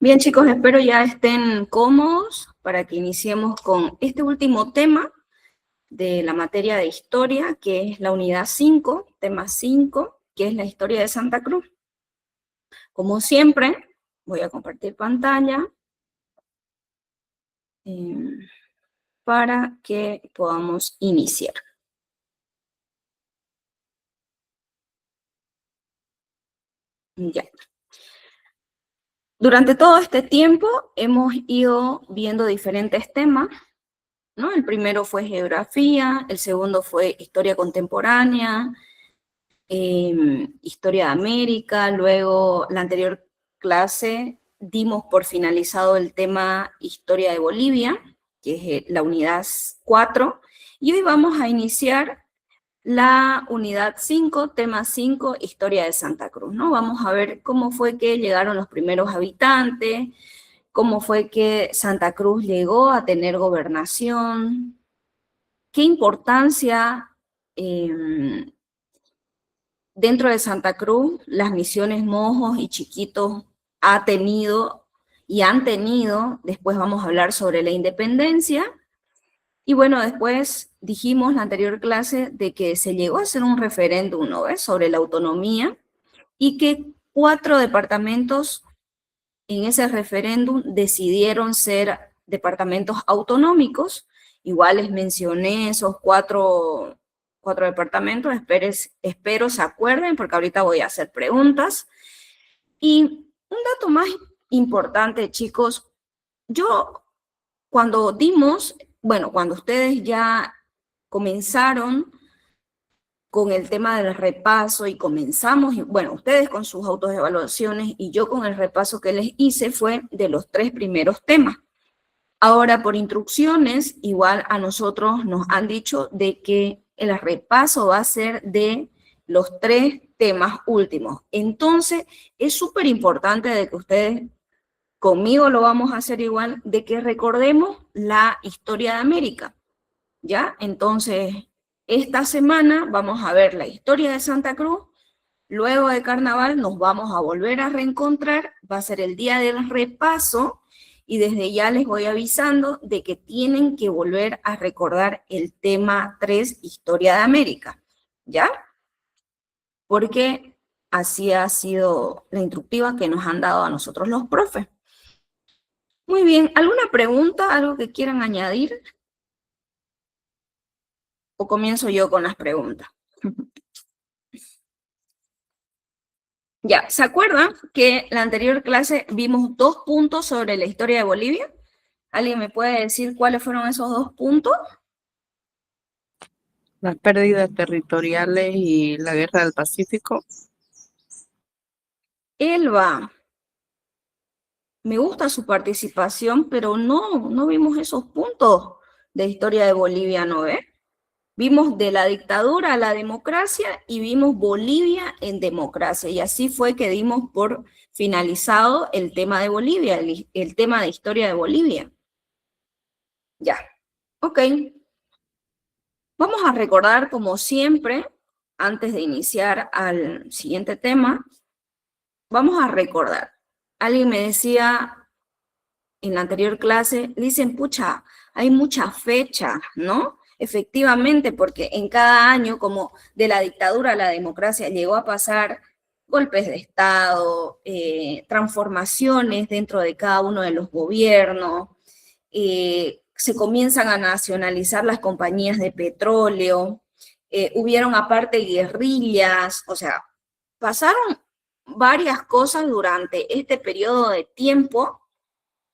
Bien, chicos, espero ya estén cómodos para que iniciemos con este último tema de la materia de historia, que es la unidad 5, tema 5, que es la historia de Santa Cruz. Como siempre, voy a compartir pantalla para que podamos iniciar. Ya. Durante todo este tiempo hemos ido viendo diferentes temas, ¿no? El primero fue geografía, el segundo fue historia contemporánea, historia de América. Luego, la anterior clase, dimos por finalizado el tema historia de Bolivia, que es la unidad 4, y hoy vamos a iniciar la unidad 5, tema 5, historia de Santa Cruz, ¿no? Vamos a ver cómo fue que llegaron los primeros habitantes, cómo fue que Santa Cruz llegó a tener gobernación, qué importancia dentro de Santa Cruz las misiones Mojos y Chiquitos ha tenido y han tenido. Después vamos a hablar sobre la independencia. Y bueno, después dijimos en la anterior clase de que se llegó a hacer un referéndum, ¿no ves?, sobre la autonomía, y que 4 departamentos en ese referéndum decidieron ser departamentos autonómicos. Igual les mencioné esos cuatro departamentos, espero se acuerden, porque ahorita voy a hacer preguntas. Y un dato más importante, chicos, cuando ustedes ya comenzaron con el tema del repaso y comenzamos, bueno, ustedes con sus autoevaluaciones y yo con el repaso que les hice fue de los 3 primeros temas. Ahora, por instrucciones, igual a nosotros nos han dicho de que el repaso va a ser de los 3 temas últimos. Entonces, es súper importante de que ustedes, conmigo lo vamos a hacer igual, de que recordemos la historia de América, ¿ya? Entonces, esta semana vamos a ver la historia de Santa Cruz. Luego de Carnaval nos vamos a volver a reencontrar, va a ser el día del repaso, y desde ya les voy avisando de que tienen que volver a recordar el tema 3, Historia de América, ¿ya? Porque así ha sido la instructiva que nos han dado a nosotros los profes. Muy bien, ¿alguna pregunta, algo que quieran añadir? ¿O comienzo yo con las preguntas? Ya, ¿se acuerdan que la anterior clase vimos 2 puntos sobre la historia de Bolivia? ¿Alguien me puede decir cuáles fueron esos 2 puntos? Las pérdidas territoriales y la guerra del Pacífico. Elba, me gusta su participación, pero no vimos esos puntos de historia de Bolivia, ¿no ve? Vimos de la dictadura a la democracia y vimos Bolivia en democracia, y así fue que dimos por finalizado el tema de Bolivia, el tema de historia de Bolivia. Ya, ok. Vamos a recordar, como siempre, antes de iniciar al siguiente tema, vamos a recordar. Alguien me decía en la anterior clase, dicen, pucha, hay muchas fechas, ¿no? Efectivamente, porque en cada año, como de la dictadura a la democracia, llegó a pasar golpes de Estado, transformaciones dentro de cada uno de los gobiernos, se comienzan a nacionalizar las compañías de petróleo, hubieron aparte guerrillas, o sea, pasaron varias cosas durante este periodo de tiempo,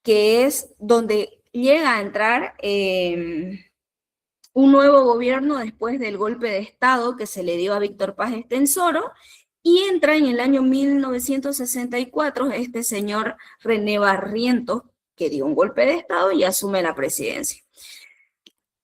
que es donde llega a entrar un nuevo gobierno después del golpe de Estado que se le dio a Víctor Paz Estenssoro, y entra en el año 1964 este señor René Barrientos, que dio un golpe de Estado y asume la presidencia.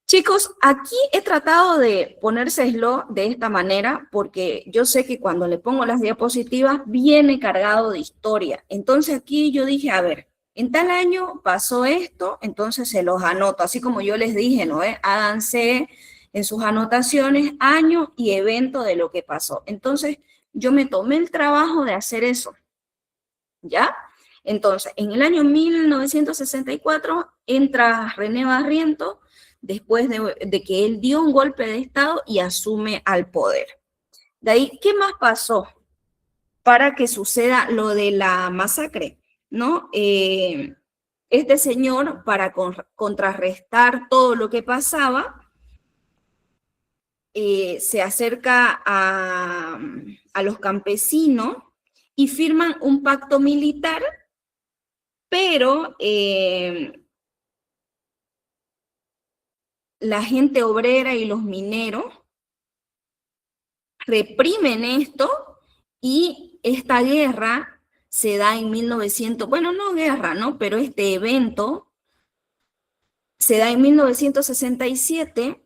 Chicos, aquí he tratado de ponérselo de esta manera porque yo sé que cuando le pongo las diapositivas viene cargado de historia. Entonces aquí yo dije, a ver, en tal año pasó esto, entonces se los anoto, así como yo les dije, ¿no? Háganse en sus anotaciones año y evento de lo que pasó. Entonces yo me tomé el trabajo de hacer eso, ¿ya? Entonces, en el año 1964 entra René Barrientos, después de que él dio un golpe de Estado y asume al poder. De ahí, ¿qué más pasó para que suceda lo de la masacre? ¿No? Este señor, para contrarrestar todo lo que pasaba, se acerca a los campesinos y firman un pacto militar, pero la gente obrera y los mineros reprimen esto y esta guerra se da en 1900, bueno, no guerra, ¿no? Pero este evento se da en 1967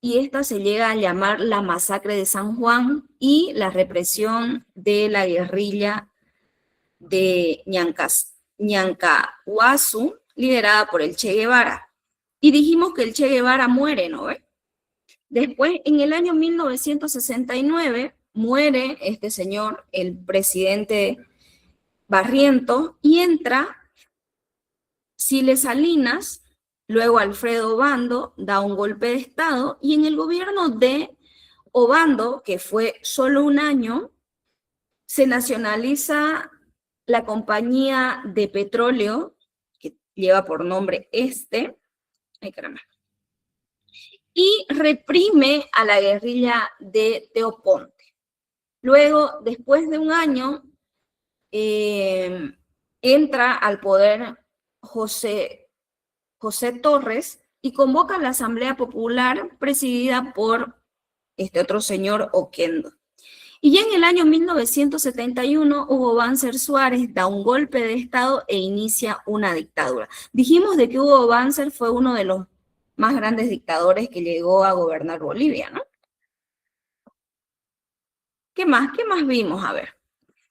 y esta se llega a llamar la masacre de San Juan y la represión de la guerrilla de Ñancahuazú, liderada por el Che Guevara. Y dijimos que el Che Guevara muere, ¿no? Después, en el año 1969, muere este señor, el presidente Barrientos, y entra Siles Salinas, luego Alfredo Obando da un golpe de Estado, y en el gobierno de Obando, que fue solo un año, se nacionaliza la compañía de petróleo, que lleva por nombre ay caramba, y reprime a la guerrilla de Teoponte. Luego, después de un año, entra al poder José Torres y convoca a la Asamblea Popular presidida por este otro señor Oquendo. Y ya en el año 1971, Hugo Banzer Suárez da un golpe de Estado e inicia una dictadura. Dijimos de que Hugo Banzer fue uno de los más grandes dictadores que llegó a gobernar Bolivia, ¿no? ¿Qué más? ¿Qué más vimos? A ver.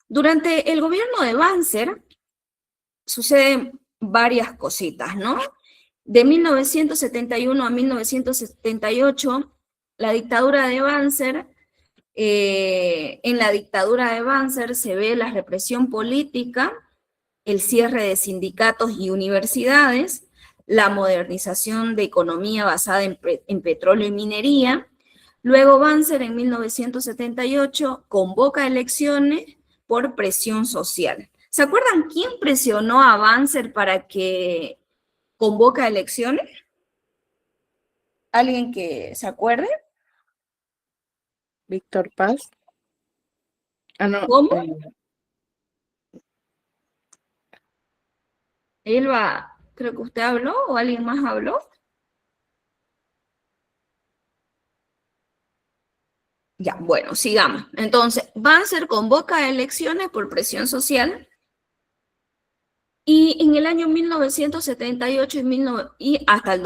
Durante el gobierno de Banzer suceden varias cositas, ¿no? De 1971 a 1978, la dictadura de Banzer, en la dictadura de Banzer se ve la represión política, el cierre de sindicatos y universidades, la modernización de economía basada en petróleo y minería. Luego Banzer en 1978 convoca elecciones por presión social. ¿Se acuerdan quién presionó a Banzer para que convoca elecciones? ¿Alguien que se acuerde? Víctor Paz. Ah, no. ¿Cómo? Elba, creo que usted habló o alguien más habló. Ya, bueno, sigamos. Entonces, Banzer convoca elecciones por presión social y en el año 1978 y hasta el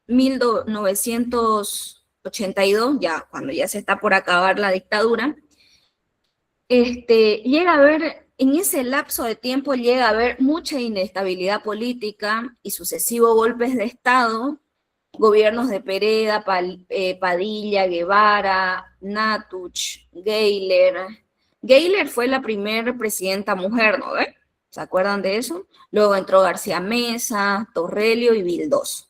1982, ya cuando ya se está por acabar la dictadura, llega a haber, en ese lapso de tiempo llega a haber mucha inestabilidad política y sucesivos golpes de Estado, gobiernos de Pereda, Padilla, Guevara, Natuch, Gayler. Gayler fue la primera presidenta mujer, ¿no? ¿Se acuerdan de eso? Luego entró García Mesa, Torrelio y Vildoso.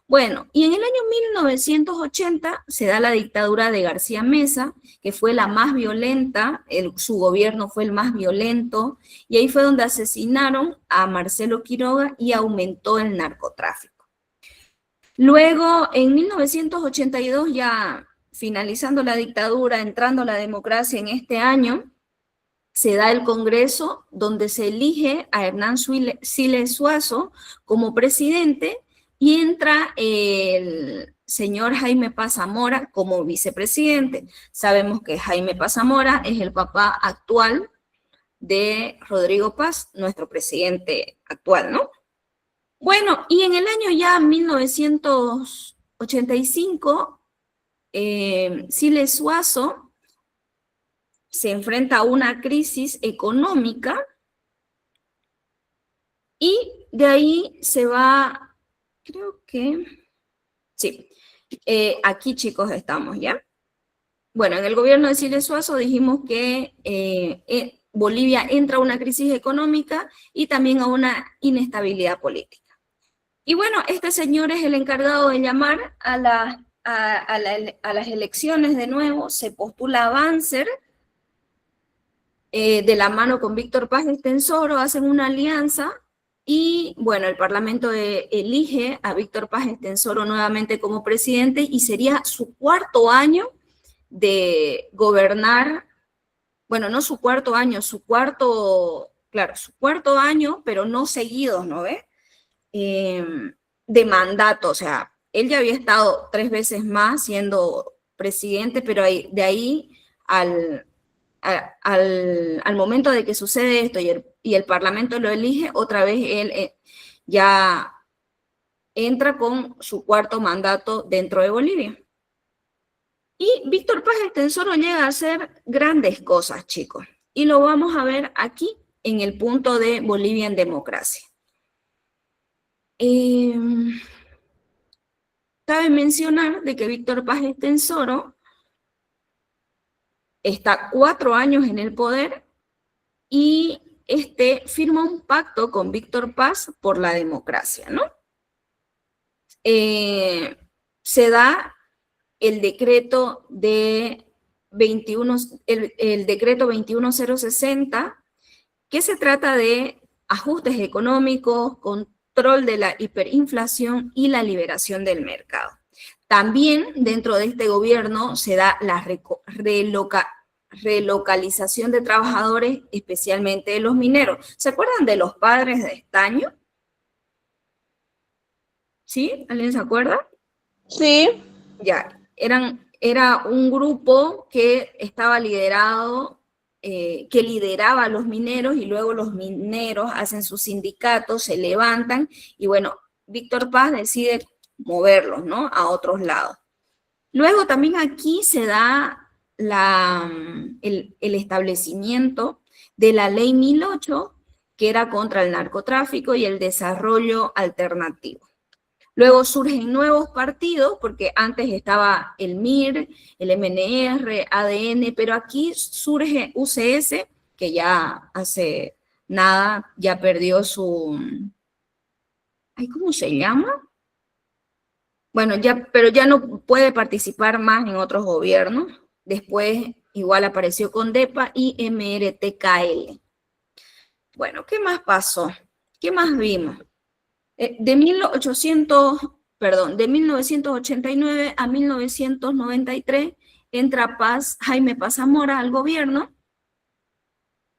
Bueno, y en el año 1980 se da la dictadura de García Mesa, que fue la más violenta, su gobierno fue el más violento, y ahí fue donde asesinaron a Marcelo Quiroga y aumentó el narcotráfico. Luego, en 1982, ya finalizando la dictadura, entrando la democracia en este año, se da el Congreso donde se elige a Hernán Siles Suazo como presidente y entra el señor Jaime Paz Zamora como vicepresidente. Sabemos que Jaime Paz Zamora es el papá actual de Rodrigo Paz, nuestro presidente actual, ¿no? Bueno, y en el año ya 1985, Siles Suazo se enfrenta a una crisis económica y de ahí se va, creo que, sí, aquí chicos estamos, ¿ya? Bueno, en el gobierno de Siles Suazo dijimos que Bolivia entra a una crisis económica y también a una inestabilidad política. Y bueno, este señor es el encargado de llamar a las elecciones de nuevo, se postula a Banzer, de la mano con Víctor Paz Estenssoro, hacen una alianza y bueno, el Parlamento elige a Víctor Paz Estenssoro nuevamente como presidente y sería su cuarto año de gobernar, bueno, no su cuarto año, su cuarto año, pero no seguidos, ¿no ve? De mandato, o sea, él ya había estado 3 veces más siendo presidente, pero de ahí al momento de que sucede esto y el Parlamento lo elige, otra vez él ya entra con su cuarto mandato dentro de Bolivia. Y Víctor Paz Estenssoro llega a hacer grandes cosas, chicos, y lo vamos a ver aquí en el punto de Bolivia en democracia. Cabe mencionar de que Víctor Paz Estenssoro está 4 años en el poder y firma un pacto con Víctor Paz por la democracia, ¿no? Se da el decreto de el decreto 21060, que se trata de ajustes económicos, control de la hiperinflación y la liberación del mercado. También dentro de este gobierno se da la relocalización de trabajadores, especialmente de los mineros. ¿Se acuerdan de los padres de estaño? ¿Sí? ¿Alguien se acuerda? Sí. Ya, era un grupo que estaba liderado, que lideraba a los mineros y luego los mineros hacen sus sindicatos, se levantan y bueno, Víctor Paz decide moverlos, ¿no? A otros lados. Luego también aquí se da el establecimiento de la Ley 1008, que era contra el narcotráfico y el desarrollo alternativo. Luego surgen nuevos partidos, porque antes estaba el MIR, el MNR, ADN, pero aquí surge UCS, que ya hace nada, ya perdió su... ¿Cómo se llama? Bueno, pero ya no puede participar más en otros gobiernos. Después igual apareció CONDEPA y MRTKL. Bueno, ¿qué más pasó? ¿Qué más vimos? De 1989 a 1993 entra Jaime Paz Zamora al gobierno.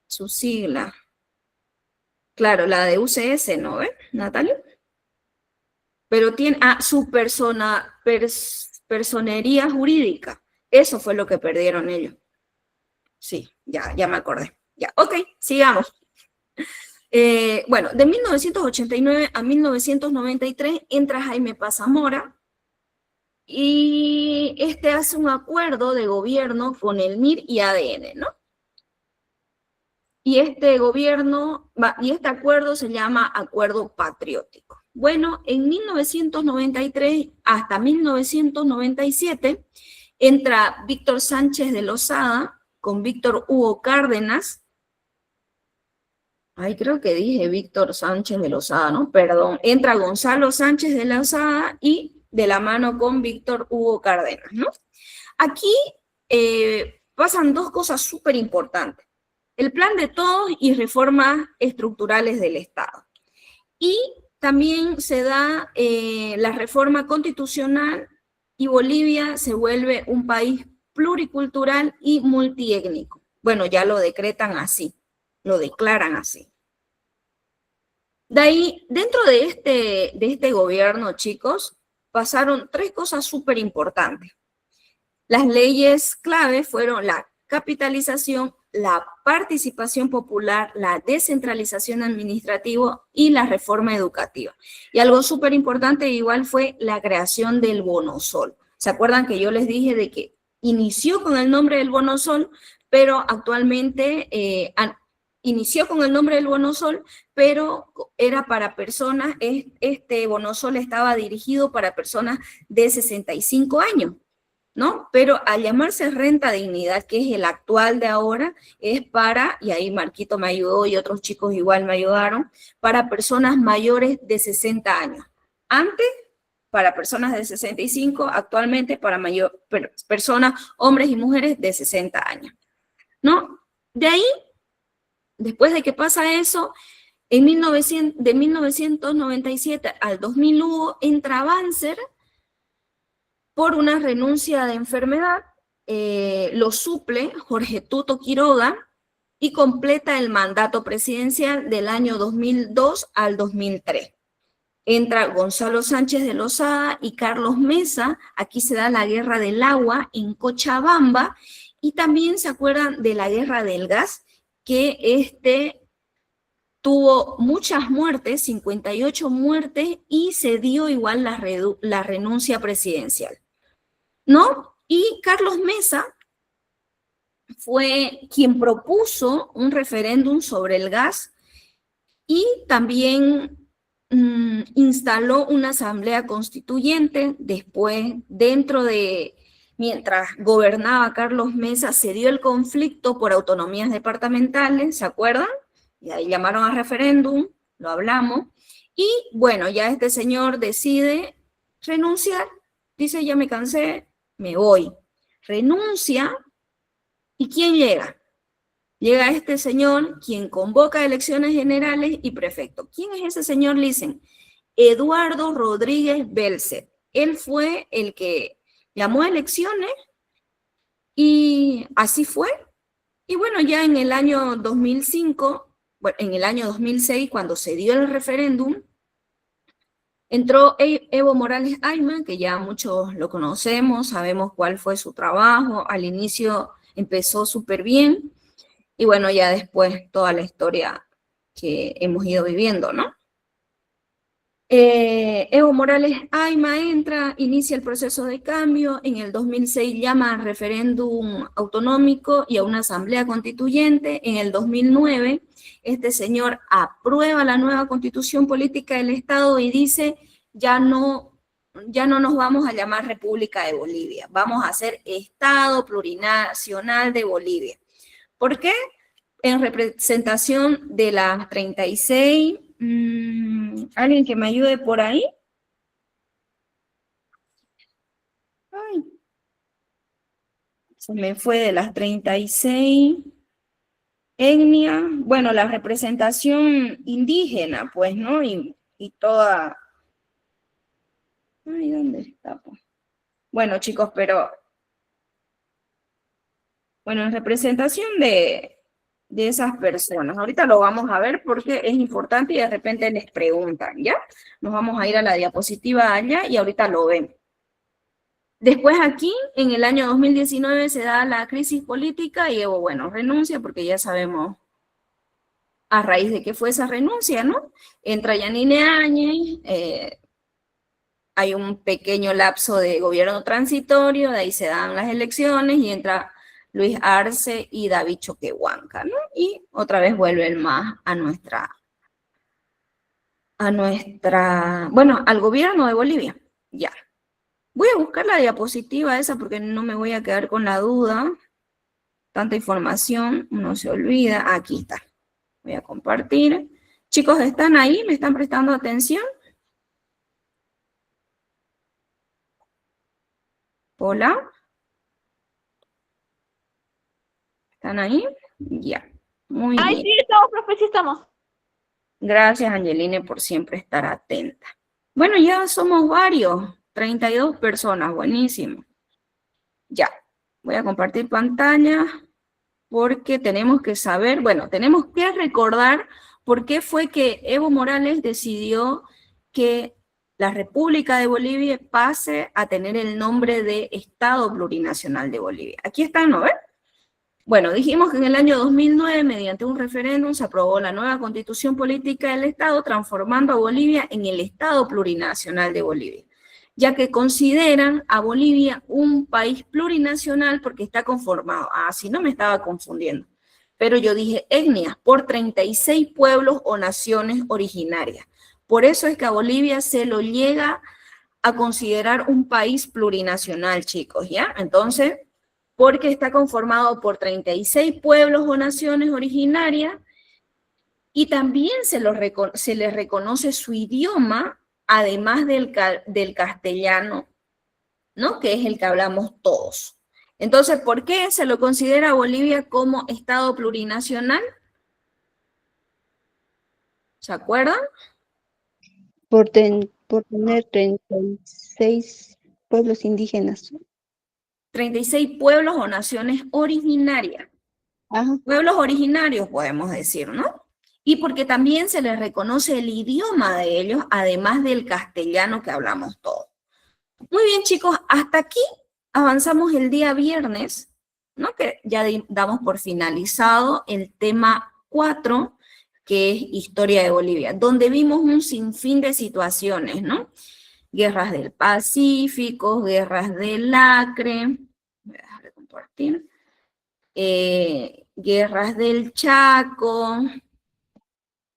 Su sigla. Claro, la de UCS, ¿no ve, Natalia? Pero tiene su personería jurídica. Eso fue lo que perdieron ellos. Sí, ya me acordé. Ya, ok, sigamos. Bueno, de 1989 a 1993 entra Jaime Paz Zamora y hace un acuerdo de gobierno con el MIR y ADN, ¿no? Y este acuerdo se llama Acuerdo Patriótico. Bueno, en 1993 hasta 1997 entra Víctor Sánchez de Lozada con Víctor Hugo Cárdenas. Creo que dije Víctor Sánchez de Lozada, ¿no? Perdón. Entra Gonzalo Sánchez de Lozada y de la mano con Víctor Hugo Cárdenas, ¿no? Aquí pasan 2 cosas súper importantes. El plan de todos y reformas estructurales del Estado. Y también se da la reforma constitucional y Bolivia se vuelve un país pluricultural y multiétnico. Bueno, ya lo decretan así, lo declaran así. De ahí, dentro de este gobierno, chicos, pasaron 3 cosas súper importantes. Las leyes clave fueron la capitalización, la participación popular, la descentralización administrativa y la reforma educativa. Y algo súper importante igual fue la creación del Bonosol. ¿Se acuerdan que yo les dije de que inició con el nombre del Bonosol, pero actualmente inició con el nombre del Bonosol, pero era para personas, este Bonosol estaba dirigido para personas de 65 años. ¿no? Pero al llamarse renta dignidad, que es el actual de ahora, es para, y ahí Marquito me ayudó y otros chicos igual me ayudaron, para personas mayores de 60 años. Antes, para personas de 65, actualmente para personas, hombres y mujeres de 60 años, ¿no? De ahí, después de que pasa eso, de 1997 al 2001 entra Banzer por una renuncia de enfermedad, lo suple Jorge Tuto Quiroga y completa el mandato presidencial del año 2002 al 2003. Entra Gonzalo Sánchez de Lozada y Carlos Mesa. Aquí se da la guerra del agua en Cochabamba, y también se acuerdan de la guerra del gas, que tuvo muchas muertes, 58 muertes, y se dio igual la renuncia presidencial, ¿no? Y Carlos Mesa fue quien propuso un referéndum sobre el gas y también instaló una asamblea constituyente. Después, mientras gobernaba Carlos Mesa, se dio el conflicto por autonomías departamentales, ¿se acuerdan? Y ahí llamaron a referéndum, lo hablamos, y bueno, ya este señor decide renunciar, dice, ya me cansé, me voy. Renuncia, ¿y quién llega? Llega este señor, quien convoca elecciones generales y prefecto. ¿Quién es ese señor? Le dicen Eduardo Rodríguez Belset. Él fue el que llamó a elecciones y así fue. Y bueno, ya en el año 2005, bueno, en el año 2006, cuando se dio el referéndum, entró Evo Morales Ayma, que ya muchos lo conocemos, sabemos cuál fue su trabajo. Al inicio empezó súper bien, y bueno, ya después toda la historia que hemos ido viviendo, ¿no? Evo Morales Ayma entra, inicia el proceso de cambio. En el 2006 llama a referéndum autonómico y a una asamblea constituyente. En el 2009, este señor aprueba la nueva constitución política del Estado y dice, ya no nos vamos a llamar República de Bolivia, vamos a ser Estado Plurinacional de Bolivia. ¿Por qué? En representación de las 36, ¿alguien que me ayude por ahí? Ay, se me fue de las 36. Etnia, bueno, la representación indígena, pues, ¿no? Y toda... Ay, ¿dónde está? Bueno, chicos, pero... Bueno, en representación de esas personas. Ahorita lo vamos a ver porque es importante y de repente les preguntan, ¿ya? Nos vamos a ir a la diapositiva allá y ahorita lo ven. Después aquí, en el año 2019, se da la crisis política y Evo, bueno, renuncia porque ya sabemos a raíz de qué fue esa renuncia, ¿no? Entra Yanine Áñez, hay un pequeño lapso de gobierno transitorio, de ahí se dan las elecciones y entra Luis Arce y David Choquehuanca, ¿no? Y otra vez vuelve el MAS bueno, al gobierno de Bolivia, ya. Voy a buscar la diapositiva esa porque no me voy a quedar con la duda. Tanta información, uno se olvida. Aquí está. Voy a compartir. Chicos, ¿están ahí? ¿Me están prestando atención? Hola. ¿Están ahí? Ya. Muy bien. Sí estamos, profe, sí estamos. Gracias, Angeline, por siempre estar atenta. Bueno, ya somos varios, 32 personas, buenísimo. Ya, voy a compartir pantalla porque tenemos que saber, bueno, tenemos que recordar por qué fue que Evo Morales decidió que la República de Bolivia pase a tener el nombre de Estado Plurinacional de Bolivia. Aquí están, ¿no ven? Bueno, dijimos que en el año 2009, mediante un referéndum, se aprobó la nueva Constitución Política del Estado, transformando a Bolivia en el Estado Plurinacional de Bolivia, ya que consideran a Bolivia un país plurinacional porque está conformado, si no me estaba confundiendo, pero yo dije etnias, por 36 pueblos o naciones originarias. Por eso es que a Bolivia se lo llega a considerar un país plurinacional, chicos, ¿ya? Entonces, porque está conformado por 36 pueblos o naciones originarias y también se les reconoce su idioma, además del castellano, ¿no? Que es el que hablamos todos. Entonces, ¿por qué se lo considera Bolivia como Estado plurinacional? ¿Se acuerdan? Por tener 36 pueblos indígenas. 36 pueblos o naciones originarias. Ajá. Pueblos originarios, podemos decir, ¿no? Y porque también se les reconoce el idioma de ellos, además del castellano que hablamos todos. Muy bien, chicos, hasta aquí avanzamos el día viernes, ¿no? Que ya damos por finalizado el tema 4, que es Historia de Bolivia, donde vimos un sinfín de situaciones, ¿no? Guerras del Pacífico, guerras del Acre, voy a dejar de compartir, guerras del Chaco.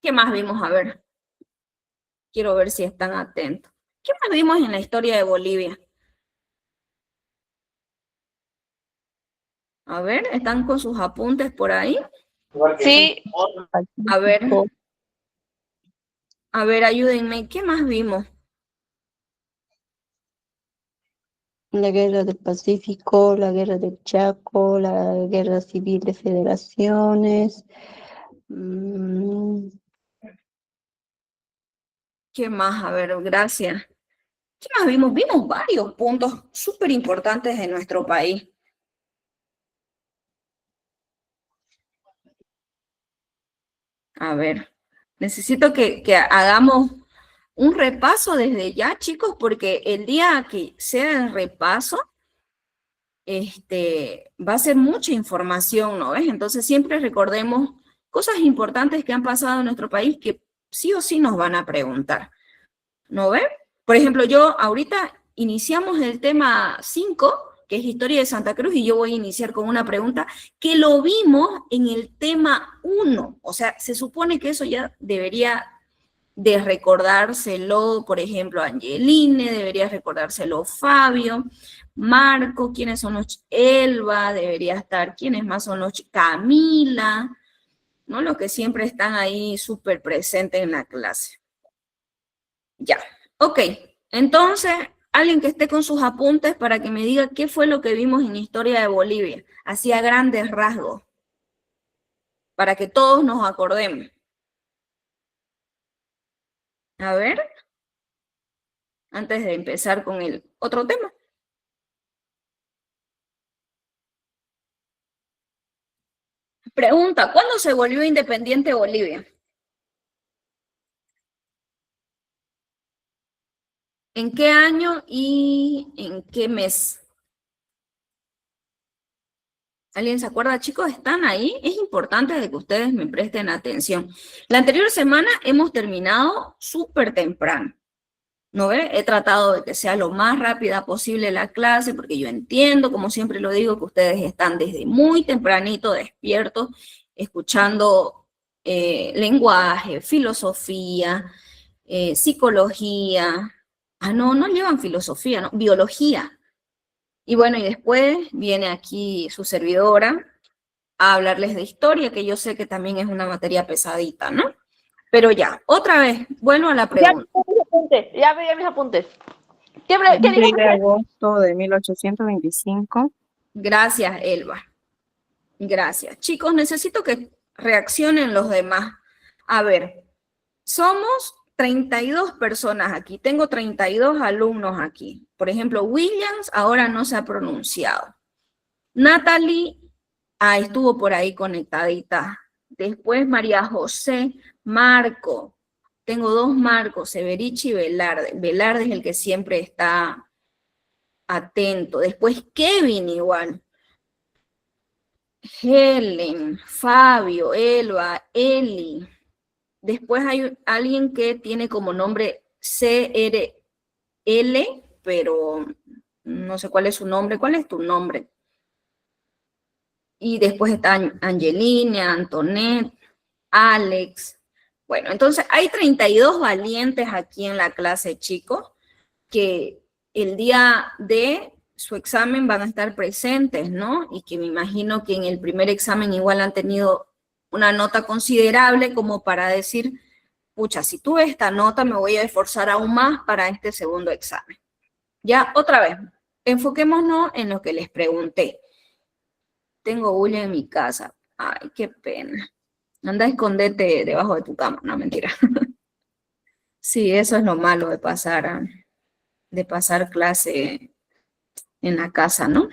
¿Qué más vimos? A ver, quiero ver si están atentos. ¿Qué más vimos en la historia de Bolivia? A ver, ¿están con sus apuntes por ahí? Sí. A ver, ayúdenme. ¿Qué más vimos? La guerra del Pacífico, la guerra del Chaco, la guerra civil de federaciones. ¿Qué más? A ver, gracias. ¿Qué más vimos? Vimos varios puntos súper importantes de nuestro país. A ver, necesito que hagamos un repaso desde ya, chicos, porque el día que sea el repaso, va a ser mucha información, ¿no ves? Entonces siempre recordemos cosas importantes que han pasado en nuestro país que sí o sí nos van a preguntar, ¿no ves? Por ejemplo, yo ahorita iniciamos el tema 5, que es Historia de Santa Cruz, y yo voy a iniciar con una pregunta que lo vimos en el tema 1, o sea, se supone que eso ya debería de recordárselo, por ejemplo, Angeline, debería recordárselo Fabio, Marco, quiénes son los Elba, debería estar, quiénes más son los Camila, ¿no? Los que siempre están ahí súper presentes en la clase. Ya, ok, entonces, alguien que esté con sus apuntes para que me diga qué fue lo que vimos en Historia de Bolivia, así a grandes rasgos, para que todos nos acordemos. A ver, antes de empezar con el otro tema. Pregunta, ¿cuándo se volvió independiente Bolivia? ¿En qué año y en qué mes? ¿Alguien se acuerda, chicos? ¿Están ahí? Es importante de que ustedes me presten atención. La anterior semana hemos terminado súper temprano, ¿no ve? He tratado de que sea lo más rápida posible la clase, porque yo entiendo, como siempre lo digo, que ustedes están desde muy tempranito despiertos, escuchando lenguaje, filosofía, psicología. Ah, no, no llevan filosofía, no, biología. Y bueno, y después viene aquí su servidora a hablarles de historia, que yo sé que también es una materia pesadita, ¿no? Pero ya, otra vez, vuelvo a la pregunta. Ya veía mis apuntes. ¿Qué 6 dijo? de agosto de 1825. Gracias, Elba. Gracias. Chicos, necesito que reaccionen los demás. A ver, somos 32 personas aquí. Tengo 32 alumnos aquí. Por ejemplo, Williams ahora no se ha pronunciado. Natalie estuvo por ahí conectadita. Después María José, Marco. Tengo 2 Marcos, Severichi y Velarde. Velarde es el que siempre está atento. Después Kevin igual. Helen, Fabio, Elba, Eli. Después hay alguien que tiene como nombre CRL, pero no sé cuál es su nombre. ¿Cuál es tu nombre? Y después está Angelina, Antonet, Alex. Bueno, entonces hay 32 valientes aquí en la clase, chicos, que el día de su examen van a estar presentes, ¿no? Y que me imagino que en el primer examen igual han tenido una nota considerable como para decir, pucha, si tuve esta nota me voy a esforzar aún más para este segundo examen. Ya, otra vez, enfoquémonos en lo que les pregunté. Tengo bulla en mi casa. Ay, qué pena. Anda a esconderte debajo de tu cama, no, mentira. Sí, eso es lo malo de pasar clase en la casa, ¿no?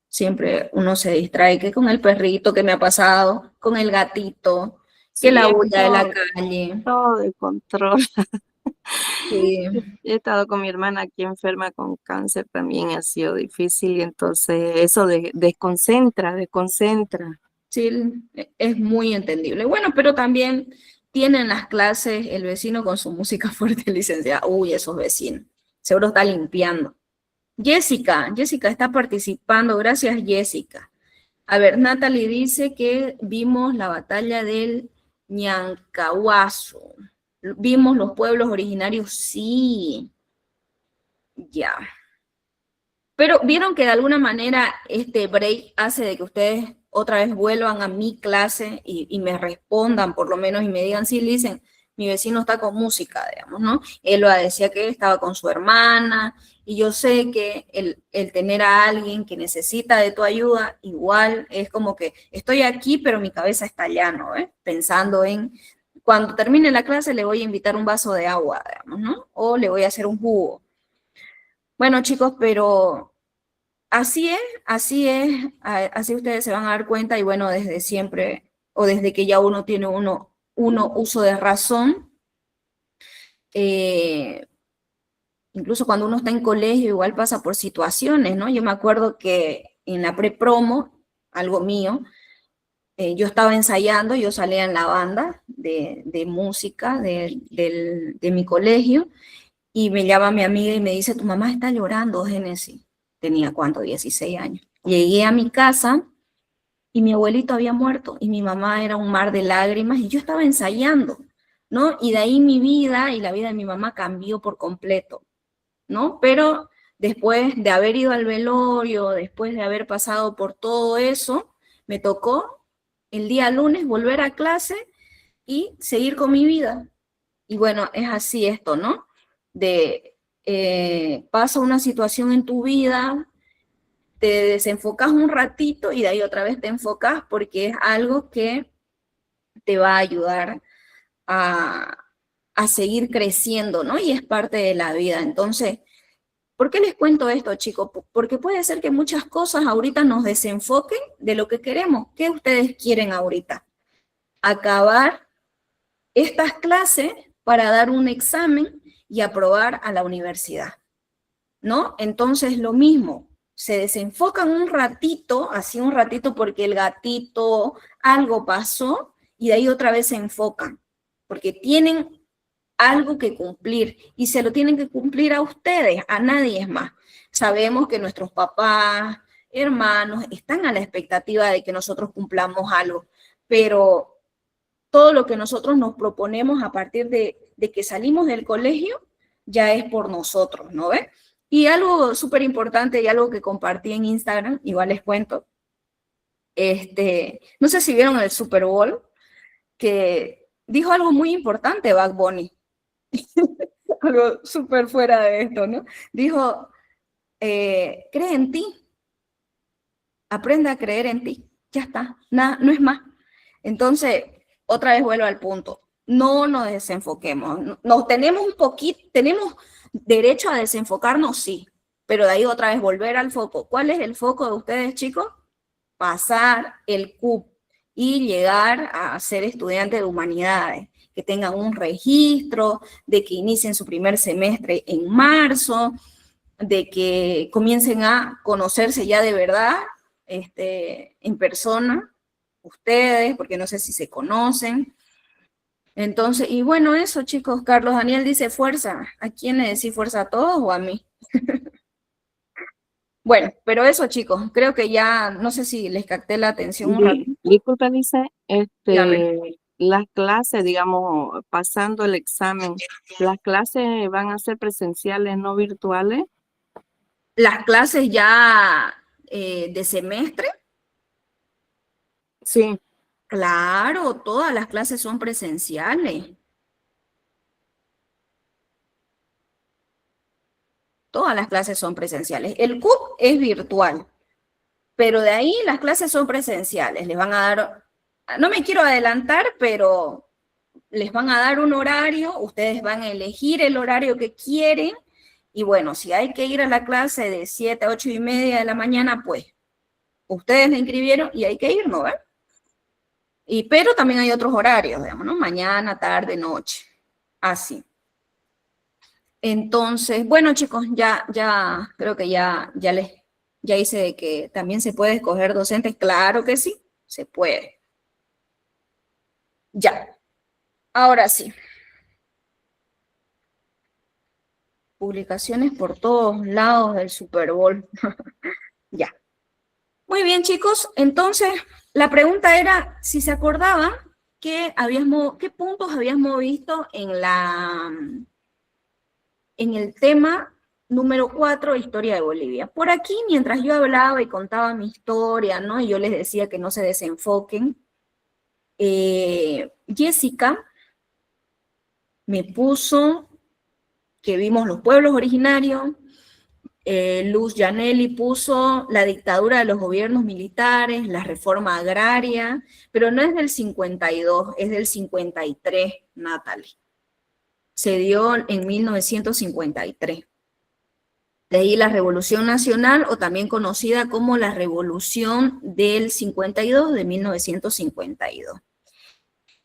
Siempre uno se distrae, que con el perrito que me ha pasado, con el gatito, que Sí, la es bulla de la calle. todo de control. Sí, He estado con mi hermana aquí enferma con cáncer, también ha sido difícil y entonces eso desconcentra. sí, es muy entendible. Bueno, pero también tienen las clases el vecino con su música fuerte, licenciada. Uy, esos vecinos. Seguro está limpiando. Jessica está participando. Gracias, Jessica. A ver, Natalie dice que vimos la batalla del Ñancahuazo. ¿Vimos los pueblos originarios? Sí. Ya. Pero vieron que de alguna manera este break hace de que ustedes otra vez vuelvan a mi clase y me respondan por lo menos y me digan, sí, dicen, mi vecino está con música, digamos, ¿no? Él lo decía que estaba con su hermana y yo sé que el tener a alguien que necesita de tu ayuda igual es como que estoy aquí pero mi cabeza está allá, ¿no? Pensando en cuando termine la clase le voy a invitar un vaso de agua, digamos, ¿no? O le voy a hacer un jugo. Bueno, chicos, pero así es, así ustedes se van a dar cuenta y bueno, desde siempre o desde que ya uno tiene uno uso de razón, incluso cuando uno está en colegio igual pasa por situaciones, ¿no? Yo me acuerdo que en la pre-promo, algo mío, yo estaba ensayando, yo salía en la banda de música de mi colegio y me llama mi amiga y me dice, tu mamá está llorando, Génesis. Tenía, ¿cuánto? 16 años. Llegué a mi casa y mi abuelito había muerto y mi mamá era un mar de lágrimas y yo estaba ensayando, ¿no? Y de ahí mi vida y la vida de mi mamá cambió por completo, ¿no? Pero después de haber ido al velorio, después de haber pasado por todo eso, me tocó el día lunes volver a clase y seguir con mi vida. Y bueno, es así esto, ¿no? Pasa una situación en tu vida, te desenfocas un ratito y de ahí otra vez te enfocas porque es algo que te va a ayudar a seguir creciendo, ¿no? Y es parte de la vida. Entonces, ¿por qué les cuento esto, chicos? Porque puede ser que muchas cosas ahorita nos desenfoquen de lo que queremos. ¿Qué ustedes quieren ahorita? Acabar estas clases para dar un examen y aprobar a la universidad, ¿no? Entonces lo mismo, se desenfocan un ratito, así un ratito porque el gatito algo pasó y de ahí otra vez se enfocan, porque tienen algo que cumplir y se lo tienen que cumplir a ustedes, a nadie es más. Sabemos que nuestros papás, hermanos, están a la expectativa de que nosotros cumplamos algo, pero todo lo que nosotros nos proponemos a partir de que salimos del colegio ya es por nosotros, ¿no ves? Y algo súper importante y algo que compartí en Instagram, igual les cuento, no sé si vieron el Super Bowl, que dijo algo muy importante Bad Bunny, algo súper fuera de esto, ¿no? Dijo, cree en ti, aprende a creer en ti, ya está, nada, no es más. Entonces, otra vez vuelvo al punto, no nos desenfoquemos, nos tenemos un poquito, tenemos derecho a desenfocarnos, sí, pero de ahí otra vez volver al foco. ¿Cuál es el foco de ustedes, chicos? Pasar el CUP y llegar a ser estudiantes de humanidades, que tengan un registro, de que inicien su primer semestre en marzo, de que comiencen a conocerse ya de verdad, en persona, ustedes, porque no sé si se conocen. Entonces, y bueno, eso, chicos. Carlos Daniel dice fuerza. ¿A quién le decís fuerza? ¿A todos o a mí? Bueno, pero eso, chicos, creo que ya, no sé si les capté la atención un rato. Disculpa, Lisa, Dígame. las clases, digamos, pasando el examen, ¿las clases van a ser presenciales, no virtuales? Las clases ya de semestre, Sí. claro, todas las clases son presenciales. Todas las clases son presenciales. El CUP es virtual, pero de ahí las clases son presenciales. Les van a dar, no me quiero adelantar, pero les van a dar un horario, ustedes van a elegir el horario que quieren, y bueno, si hay que ir a la clase de 7 a 8:30 de la mañana, pues ustedes la inscribieron y hay que ir, ¿no? Pero también hay otros horarios, digamos, ¿no? Mañana, tarde, noche, así. Entonces, bueno, chicos, ya creo que ya hice de que también se puede escoger docentes. Claro que sí, se puede. Ya, ahora sí. Publicaciones por todos lados del Super Bowl. Ya. Muy bien, chicos. Entonces, la pregunta era si se acordaban qué puntos habíamos visto en el tema número 4, Historia de Bolivia. Por aquí, mientras yo hablaba y contaba mi historia, ¿no? Y yo les decía que no se desenfoquen, Jessica me puso que vimos los pueblos originarios, Luz Janelli puso la dictadura de los gobiernos militares, la reforma agraria, pero no es del 52, es del 53, Natalie. Se dio en 1953. De ahí la Revolución Nacional, o también conocida como la Revolución del 52, de 1952.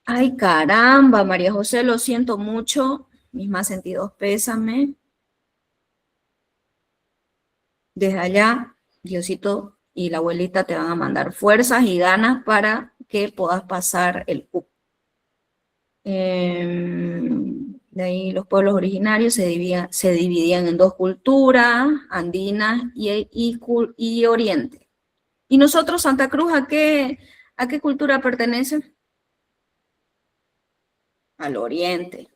Ay, caramba, María José, lo siento mucho. Mis más sentidos pésame. Desde allá, Diosito y la abuelita te van a mandar fuerzas y ganas para que puedas pasar el CUP. De ahí los pueblos originarios se dividían en dos culturas, andinas y oriente. ¿Y nosotros, Santa Cruz, a qué cultura pertenece? Al oriente.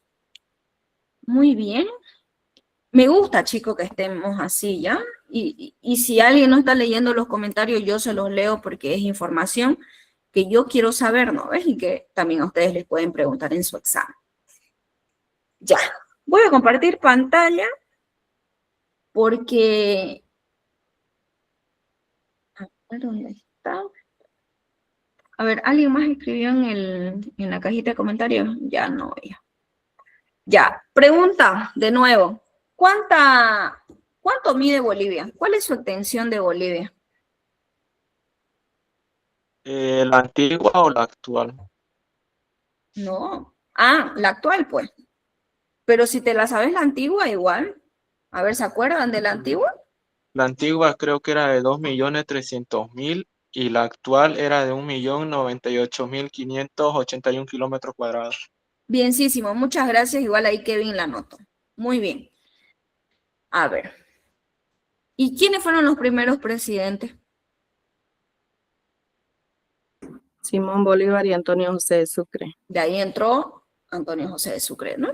Muy bien. Me gusta, chicos, que estemos así, ¿ya? Y si alguien no está leyendo los comentarios, yo se los leo porque es información que yo quiero saber, ¿no ves? Y que también a ustedes les pueden preguntar en su examen. Ya, voy a compartir pantalla porque... A ver, ¿dónde está? A ver, ¿alguien más escribió en la cajita de comentarios? Ya no, ya. Ya, pregunta de nuevo. ¿Cuánto mide Bolivia? ¿Cuál es su extensión de Bolivia? ¿La antigua o la actual? No. Ah, la actual, pues. Pero si te la sabes la antigua, igual. A ver, ¿se acuerdan de la antigua? La antigua creo que era de 2.300.000 y la actual era de 1.098.581 kilómetros cuadrados. Bienísimo, muchas gracias. Igual ahí Kevin la anotó. Muy bien. A ver. ¿Y quiénes fueron los primeros presidentes? Simón Bolívar y Antonio José de Sucre. De ahí entró Antonio José de Sucre, ¿no?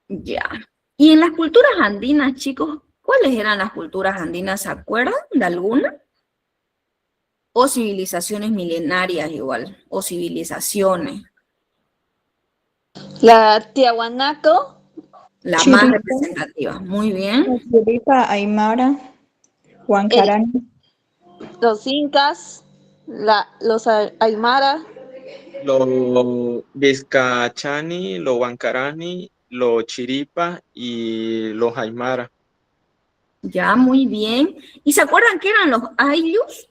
Ya. Y en las culturas andinas, chicos, ¿cuáles eran las culturas andinas? ¿Se acuerdan de alguna? O civilizaciones milenarias igual, o civilizaciones. La Tiahuanaco, La más Chiripa, representativa. Muy bien. Chiripa, Aymara, Huancarán, los incas, los aymara, Los Vizcachani, los Huancarani, los Chiripa y los Aymara. Ya, muy bien. ¿Y se acuerdan qué eran los ayllus?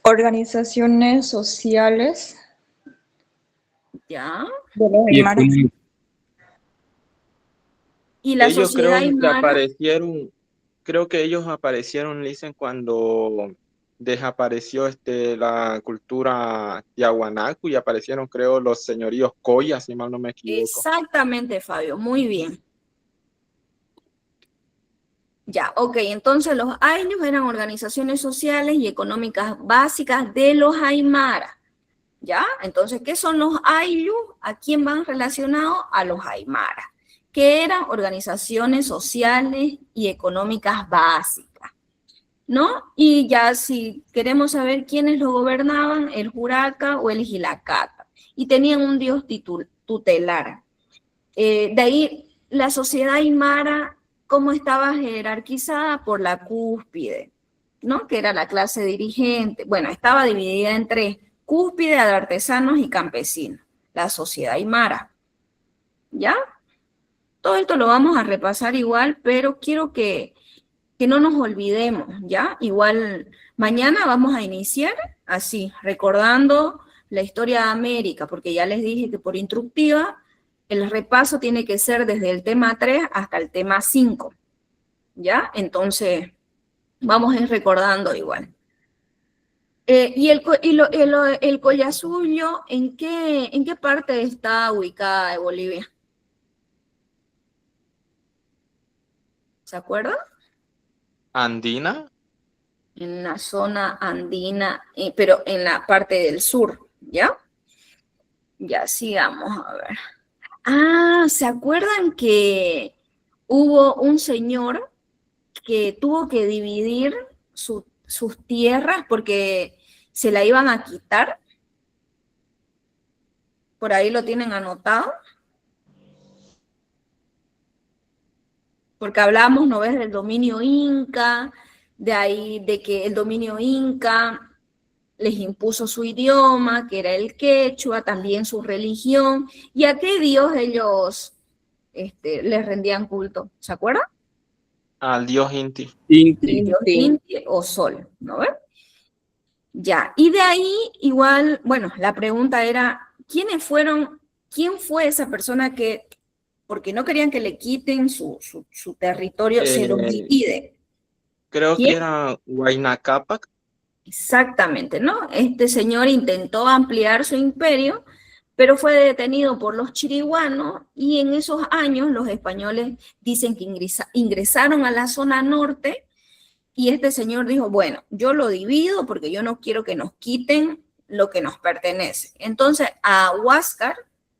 organizaciones sociales Ya. de los Aymara. Y la Ellos sociedad creo que aymara, aparecieron, creo que ellos aparecieron, dicen, cuando desapareció la cultura Tiahuanaco y aparecieron, creo, los señoríos Coya, si mal no me equivoco. exactamente, Fabio, muy bien. Ya, ok, entonces los ayllus eran organizaciones sociales y económicas básicas de los aymaras, ¿ya? Entonces, ¿qué son los ayllus? ¿A quién van relacionados? A los aymaras, que eran organizaciones sociales y económicas básicas, ¿no? Y ya si queremos saber quiénes lo gobernaban, el Juraca o el Jilacata, y tenían un dios tutelar. De ahí la sociedad aymara, ¿cómo estaba jerarquizada? Por la cúspide, ¿no? Que era la clase dirigente. Bueno, estaba dividida en tres: cúspide de artesanos y campesinos, la sociedad aymara, ¿ya? Todo esto lo vamos a repasar igual, pero quiero que no nos olvidemos, ¿ya? Igual mañana vamos a iniciar así, recordando la historia de América, porque ya les dije que por instructiva el repaso tiene que ser desde el tema 3 hasta el tema 5, ¿ya? Entonces, vamos a ir recordando igual. ¿Y el Collasuyo, en qué parte está ubicada de Bolivia? ¿Se acuerdan? Andina. En la zona andina, pero en la parte del sur, ¿ya? Ya, sigamos a ver. Ah, ¿se acuerdan que hubo un señor que tuvo que dividir sus tierras porque se la iban a quitar? Por ahí lo tienen anotado. Porque hablamos, ¿no ves?, del dominio inca, de ahí de que el dominio inca les impuso su idioma, que era el quechua, también su religión, y a qué dios ellos les rendían culto, ¿se acuerdan? Al dios Inti. El dios Inti o Sol, ¿no ves? Ya, y de ahí igual, bueno, la pregunta era, ¿quién fue esa persona que, porque no querían que le quiten su territorio, se los divide? Creo ¿Quién? que era Huayna Cápac. Exactamente, ¿no? Este señor intentó ampliar su imperio, pero fue detenido por los chiriguanos y en esos años los españoles dicen que ingresaron a la zona norte y este señor dijo, bueno, yo lo divido porque yo no quiero que nos quiten lo que nos pertenece. Entonces a Huáscar,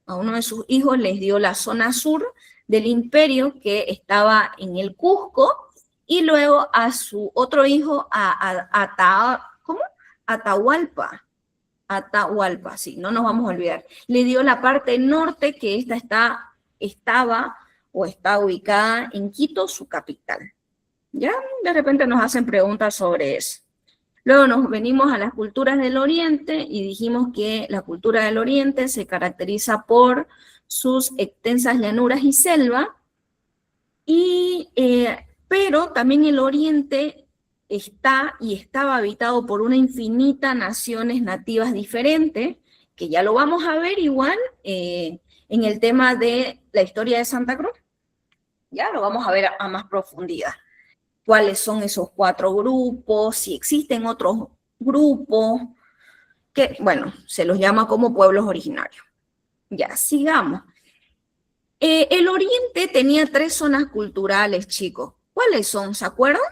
a uno de sus hijos, les dio la zona sur del imperio que estaba en el Cusco y luego a su otro hijo, Atahualpa, sí, no nos vamos a olvidar. Le dio la parte norte, que estaba o está ubicada en Quito, su capital. ¿Ya? De repente nos hacen preguntas sobre eso. Luego nos venimos a las culturas del Oriente y dijimos que la cultura del Oriente se caracteriza por sus extensas llanuras y selva, pero también el Oriente estaba habitado por una infinita naciones nativas diferentes, que ya lo vamos a ver igual en el tema de la historia de Santa Cruz. Ya lo vamos a ver a más profundidad. ¿Cuáles son esos 4 grupos? Si existen otros grupos, que, bueno, se los llama como pueblos originarios. Ya, sigamos. El Oriente tenía 3 zonas culturales, chicos. ¿Cuáles son? ¿Se acuerdan?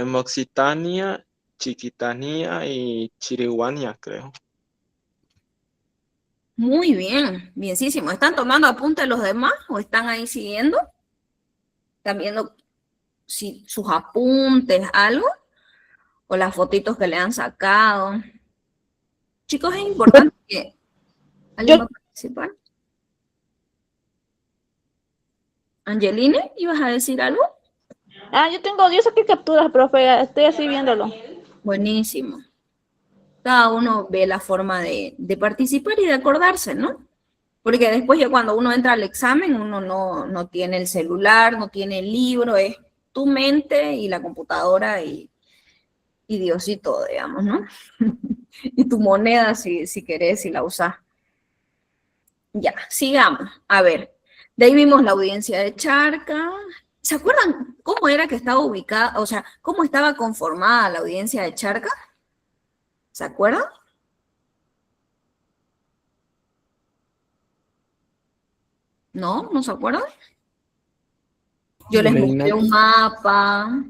Moxitania, Chiquitania y Chiriguania, creo. Muy bien, bienísimo. ¿Están tomando apuntes los demás o están ahí siguiendo? ¿Están viendo sus apuntes, algo? ¿O las fotitos que le han sacado? Chicos, es importante que alguien va a participar. Angeline, ¿ibas a decir algo? Yo saqué capturas, profe, estoy así viéndolo. Buenísimo. Cada uno ve la forma de participar y de acordarse, ¿no? Porque después ya cuando uno entra al examen, uno no tiene el celular, no tiene el libro, es tu mente y la computadora y Diosito, digamos, ¿no? Y tu moneda si querés, si la usás. Ya, sigamos. A ver, de ahí vimos la audiencia de Charca. ¿Se acuerdan cómo era que estaba ubicada, o sea, cómo estaba conformada la audiencia de Charca? ¿Se acuerdan? ¿No? ¿No se acuerdan? Yo les mostré Virreinato. un mapa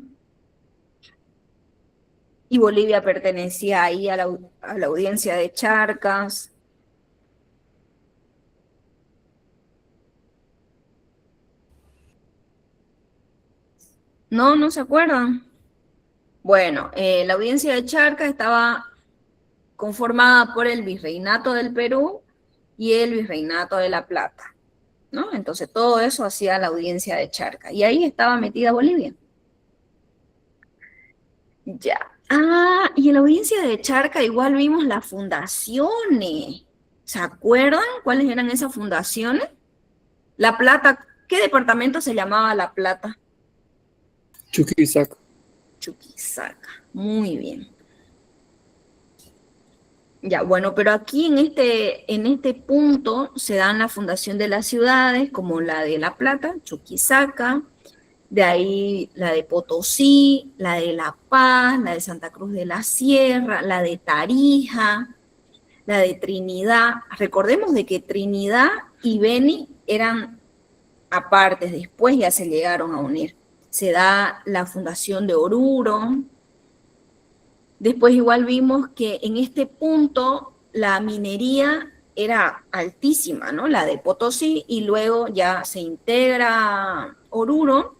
y Bolivia pertenecía ahí a la audiencia de Charcas. ¿No? ¿No se acuerdan? Bueno, la audiencia de Charcas estaba conformada por el Virreinato del Perú y el Virreinato de La Plata, ¿no? Entonces todo eso hacía la audiencia de Charcas. Y ahí estaba metida Bolivia. Ya. Ah, y en la audiencia de Charca igual vimos las fundaciones. ¿Se acuerdan cuáles eran esas fundaciones? La Plata, ¿qué departamento se llamaba La Plata? Chuquisaca. Chuquisaca. Muy bien. Ya, bueno, pero aquí en este punto se dan la fundación de las ciudades, como la de La Plata, Chuquisaca, de ahí la de Potosí, la de La Paz, la de Santa Cruz de la Sierra, la de Tarija, la de Trinidad. Recordemos de que Trinidad y Beni eran apartes, después ya se llegaron a unir. Se da la fundación de Oruro. Después igual vimos que en este punto la minería era altísima, ¿no? La de Potosí, y luego ya se integra Oruro,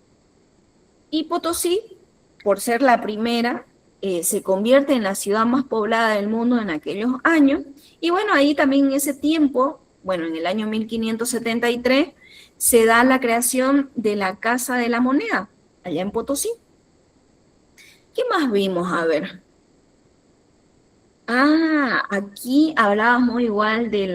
y Potosí, por ser la primera, se convierte en la ciudad más poblada del mundo en aquellos años. Y bueno, ahí también en ese tiempo, bueno, en el año 1573, se da la creación de la Casa de la Moneda, allá en Potosí. ¿Qué más vimos? A ver. Ah, aquí hablábamos igual de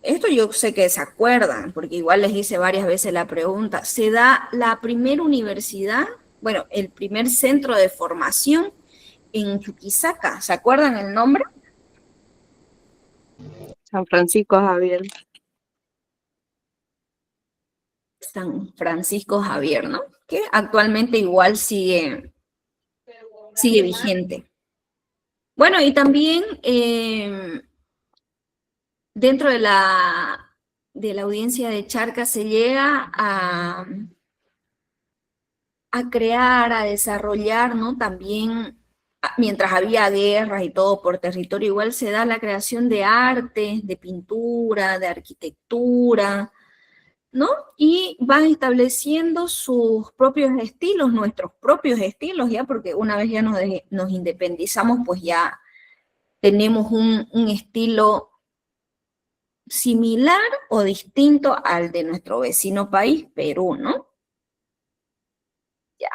esto yo sé que se acuerdan, porque igual les hice varias veces la pregunta. Se da la primera universidad, bueno, el primer centro de formación en Chuquisaca. ¿Se acuerdan el nombre? San Francisco Javier. San Francisco Javier, ¿no? Que actualmente igual sigue vigente. Bueno, y también dentro de la audiencia de Charcas se llega a crear, a desarrollar, ¿no? También, mientras había guerras y todo por territorio, igual se da la creación de arte, de pintura, de arquitectura, ¿no? Y van estableciendo sus propios estilos, nuestros propios estilos, ya, porque una vez ya nos independizamos, pues ya tenemos un estilo similar o distinto al de nuestro vecino país, Perú, ¿no? Ya.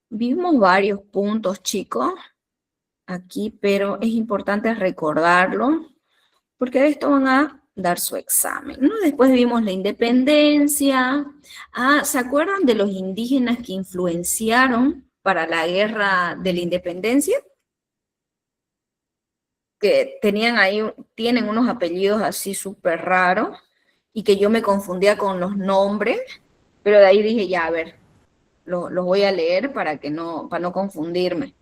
Vimos varios puntos, chicos, aquí, pero es importante recordarlo, porque de esto van a dar su examen, ¿no? Después vimos la independencia. Ah, ¿se acuerdan de los indígenas que influenciaron para la guerra de la independencia? Que tienen unos apellidos así súper raros, y que yo me confundía con los nombres, pero de ahí dije, ya, a ver, los voy a leer para no confundirme.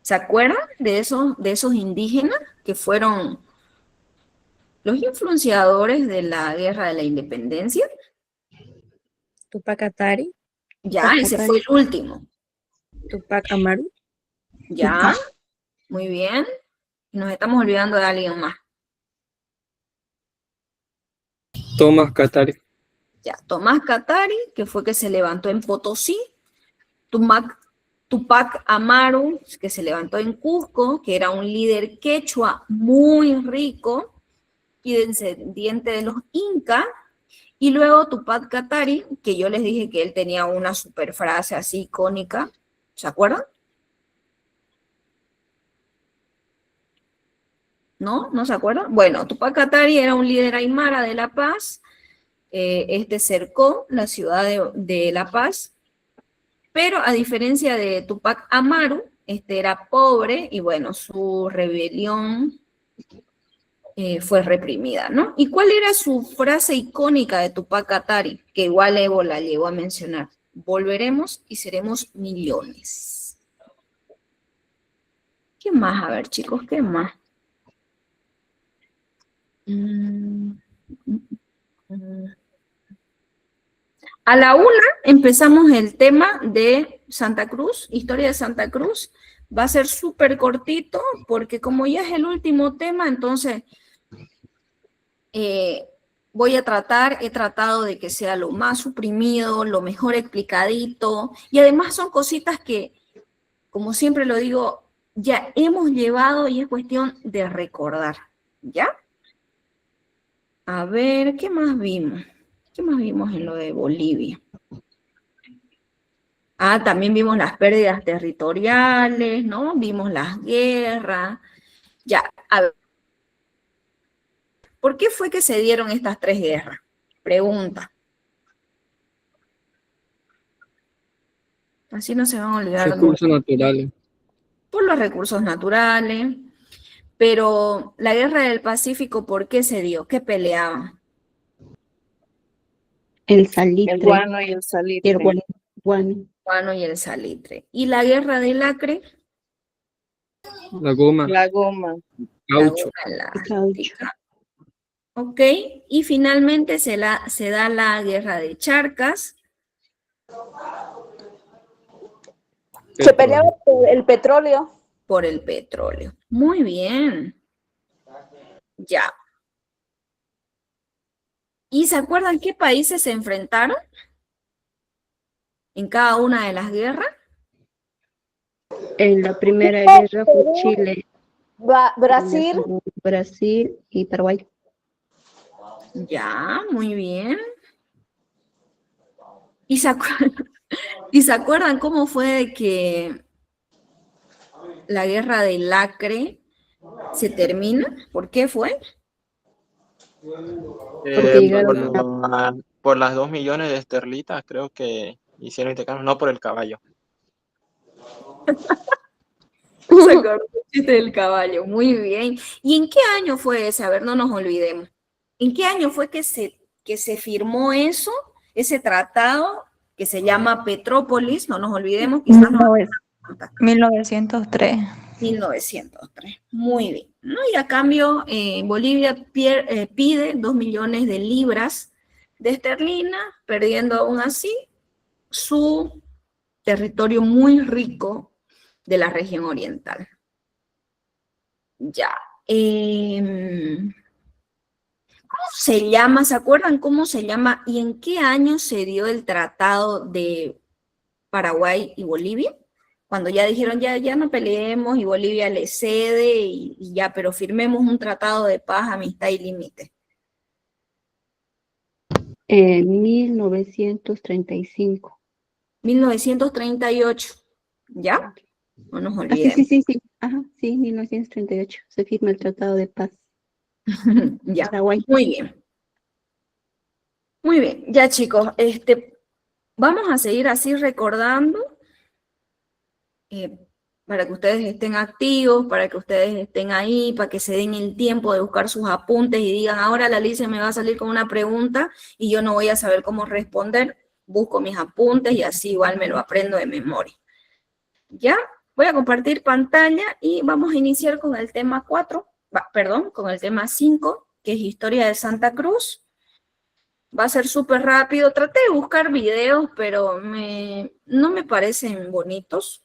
¿Se acuerdan de esos indígenas que fueron los influenciadores de la guerra de la independencia? Tupac Katari, Ya, ese fue el último. Tupac Amaru. Ya, muy bien. Nos estamos olvidando de alguien más. Tomás Katari. Ya, Tomás Katari, que fue que se levantó en Potosí. Tupac Amaru, que se levantó en Cusco, que era un líder quechua muy rico y descendiente de los incas. Y luego Tupac Katari, que yo les dije que él tenía una super frase así icónica. ¿Se acuerdan? ¿No? ¿No se acuerdan? Bueno, Tupac Katari era un líder aymara de La Paz. Cercó la ciudad de La Paz, pero a diferencia de Tupac Amaru, era pobre y bueno, su rebelión fue reprimida, ¿no? ¿Y cuál era su frase icónica de Tupac Katari? Que igual Evo la llegó a mencionar. Volveremos y seremos millones. ¿Qué más? A ver, chicos, ¿qué más? A la 1 empezamos el tema de Santa Cruz, historia de Santa Cruz. Va a ser súper cortito porque como ya es el último tema, entonces he tratado de que sea lo más suprimido, lo mejor explicadito, y además son cositas que, como siempre lo digo, ya hemos llevado y es cuestión de recordar, ¿ya? A ver, ¿qué más vimos? ¿Qué más vimos en lo de Bolivia? Ah, también vimos las pérdidas territoriales, ¿no? Vimos las guerras. Ya, a ver, ¿por qué fue que se dieron estas 3 guerras? Pregunta. Así no se van a olvidar nunca. Recursos naturales. Por los recursos naturales, pero la guerra del Pacífico, ¿por qué se dio? ¿Qué peleaban? El El salitre guano y el y el salitre. guano. Guano y el salitre. ¿Y la guerra del Acre? La goma. La goma. La Caucho. goma Caucho. elástica. Ok, y finalmente se da la guerra de Charcas. Se peleaba por el petróleo. Por el petróleo. Muy bien. Ya. ¿Y se acuerdan qué países se enfrentaron en cada una de las guerras? En la primera guerra fue Chile, Brasil, Brasil y Paraguay. Ya, muy bien. ¿Y se acuerdan, ¿y se acuerdan cómo fue de que la guerra del Acre se termina? ¿Por qué fue? Porque llegaron Por las 2 millones de esterlitas, creo que hicieron intercambio, no por el caballo. Se acordó el chiste del caballo, muy bien. ¿Y en qué año fue ese? A ver, no nos olvidemos. ¿En qué año fue que se firmó eso, ese tratado que se llama Petrópolis? No nos olvidemos, quizás no. 1903. 1903. Muy bien, ¿no? Y a cambio, Bolivia pide 2 millones de libras de esterlina, perdiendo aún así su territorio muy rico de la región oriental. Ya. ¿Cómo se llama? ¿Se acuerdan cómo se llama y en qué año se dio el tratado de Paraguay y Bolivia? Cuando ya dijeron, ya no peleemos y Bolivia le cede y ya, pero firmemos un tratado de paz, amistad y límite. en 1935. 1938, ¿ya? No nos Sí, olvidemos. sí. Ajá, sí, 1938. Se firma el Tratado de Paz. Ya, Paraguay. muy bien. Muy bien, ya chicos, vamos a seguir así recordando para que ustedes estén activos, para que ustedes estén ahí, para que se den el tiempo de buscar sus apuntes y digan, ahora la Alicia me va a salir con una pregunta y yo no voy a saber cómo responder, busco mis apuntes y así igual me lo aprendo de memoria. ¿Ya? Voy a compartir pantalla y vamos a iniciar con el tema 4, con el tema 5, que es Historia de Santa Cruz. Va a ser súper rápido. Traté de buscar videos, pero no me parecen bonitos,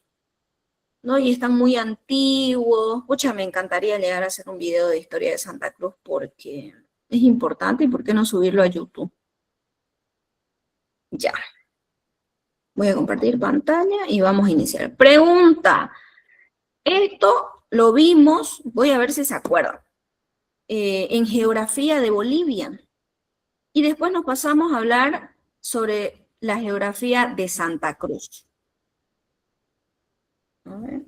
¿no? Y están muy antiguos. Pucha, me encantaría llegar a hacer un video de Historia de Santa Cruz porque es importante y por qué no subirlo a YouTube. Ya. Voy a compartir pantalla y vamos a iniciar. Pregunta. Esto lo vimos, voy a ver si se acuerdan, en geografía de Bolivia. Y después nos pasamos a hablar sobre la geografía de Santa Cruz. A ver,